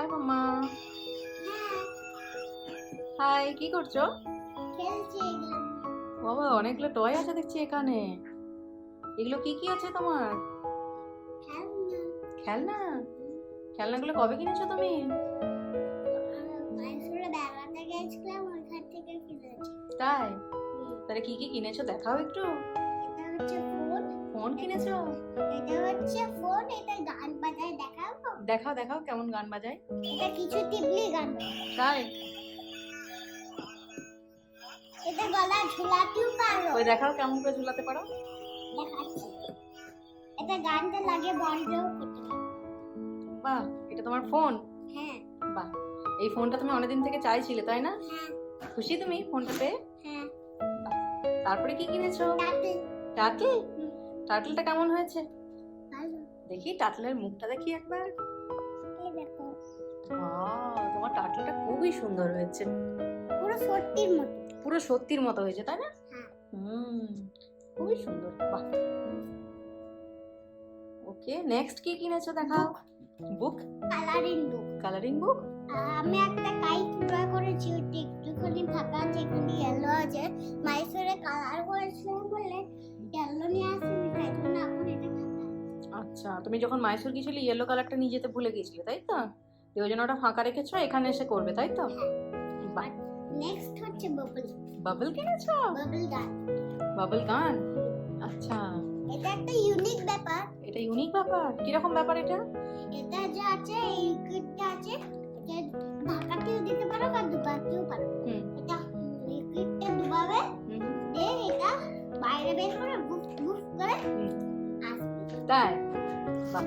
High মাম্মা। High, কি করছো? বাবা, অনেকগুলো টয় আছে দেখছি এখানে। এগুলো কি কি আছে তোমার? খেলনা। খেলনাগুলো কবে কিনেছো তুমি? তাই? তাহলে কি কি কিনেছো দেখাও একটু। ফোন কিনেছো? দেখাও দেখাও কেমন গান বাজায়। এটা কিছু টিপলি গান তাই? এটা গলা ঝুলাতেও পারো। ওই দেখাও কেমন করে ঝুলাতে পারো। দেখাচ্ছি। এটা গানটা লাগে বন্ধও করতে পারো। বাহ, এটা তোমার ফোন? হ্যাঁ। বাহ, এই ফোনটা তুমি অনেকদিন থেকে চাইছিলে তাই না? হ্যাঁ। খুশি তুমি ফোনটা পেয়ে? হ্যাঁ। তারপরে কি কিনেছো? টাটল। টাটল? টাটলটা কেমন হয়েছে? ভালো। দেখি টাটলের মুখটা দেখি একবার। এই দেখো। তোমার টাটলটা খুবই সুন্দর হয়েছে। পুরো সত্যির মতো। পুরো সত্যির মতো হয়েছে তাই না? হ্যাঁ। খুবই সুন্দর। বাহ। ওকে, নেক্সট কি কিনেছো দেখাও। Book? Colouring book. Colouring book? আমি একটা কাইট ড্র করেছি, ওটা একটুখানি ফাঁকা আছে, এখানে ইয়েলো আছে। মাইসোরে কালার করেছিলাম বলে ইয়েলো নিয়ে আসিনি, তাই জন্য এখন এটা ফাঁকা। আচ্ছা, তুমি যখন মাইসোর গিয়েছিলে ইয়েলো কালারটা নিয়ে যেতে ভুলে গিয়েছিলে তাই তো? ওই জন্য ওটা ফাঁকা রেখেছো, এখানে এসে করবে তাই তো? বাহ। নেক্সট হচ্ছে বাবল। বাবল কিনেছো? বাবল গান। বাবল গান? আচ্ছা, এটা একটা ইউনিক ব্যাপার। এটা ইউনিক ব্যাপার। কিরকম ব্যাপার এটা? এটা যে আছে, এই লিকুইডটা আছে, এটা ঢাকাতেও দিতে পারো বা ডুবাতেও পারো। এটা লিকুইডটা ডুবাবে, দিয়ে এটা বাইরে বের করে বুফ বুফ করে আসবে। তাই? বাহ।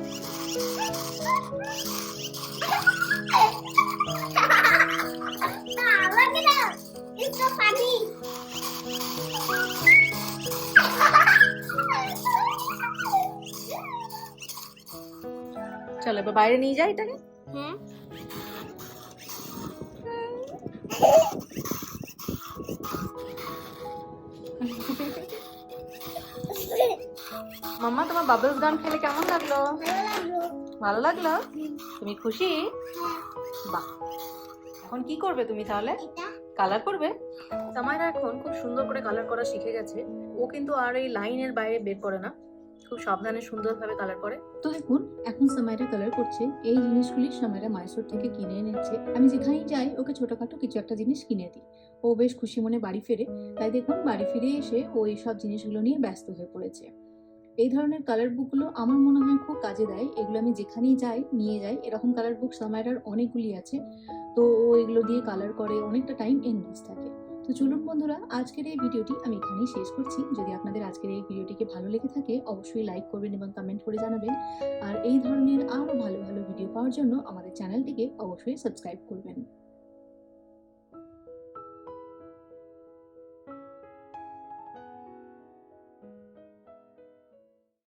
It's so funny. চলো এবার বাইরে নিয়ে যাই এটাকে। হ্যাঁ। মাম্মা, তোমার বাবলস গান খেলে কেমন লাগলো? ভালো লাগলো। ভালো লাগলো? তুমি খুশি? হ্যাঁ। বাহ। এখন কি করবে তুমি তাহলে? এটা কালার করবে? সামাইরা এখন খুব সুন্দর করে কালার করা শিখে গেছে। ও কিন্তু আর এই লাইনের বাইরে বের করে না, খুব সাবধানে সুন্দরভাবে কালার করে। তো এখন সামাইরা কালার করছে। এই জিনিসগুলি সামাইরা মাইসোর থেকে কিনে এনেছে। আমি যেখানেই যাই ওকে ছোটখাটো কিছু একটা জিনিস কিনে দিই। ও বেশ খুশি মনে বাড়ি ফেরে। তাই দেখুন বাড়ি ফিরে এসে ও এই সব জিনিসগুলো নিয়ে ব্যস্ত হয়ে পড়েছে। এই ধরনের কালার বুকগুলো আমার মনে হয় খুব কাজে দেয়। এগুলো আমি যেখানেই যাই নিয়ে যাই। এরকম কালার বুক সামাইরার অনেকগুলি আছে। তো ও এগুলো দিয়ে কালার করে, অনেকটা টাইম এনগেজ থাকে। তো চলুন বন্ধুরা, আজকের এই ভিডিওটি আমি এখানেই শেষ করছি। যদি আপনাদের আজকের এই ভিডিওটিকে ভালো লেগে থাকে অবশ্যই লাইক করবেন এবং কমেন্ট করে জানাবেন। আর এই ধরনের আরও ভালো ভালো ভিডিও পাওয়ার জন্য আমাদের চ্যানেলটিকে অবশ্যই সাবস্ক্রাইব করবেন।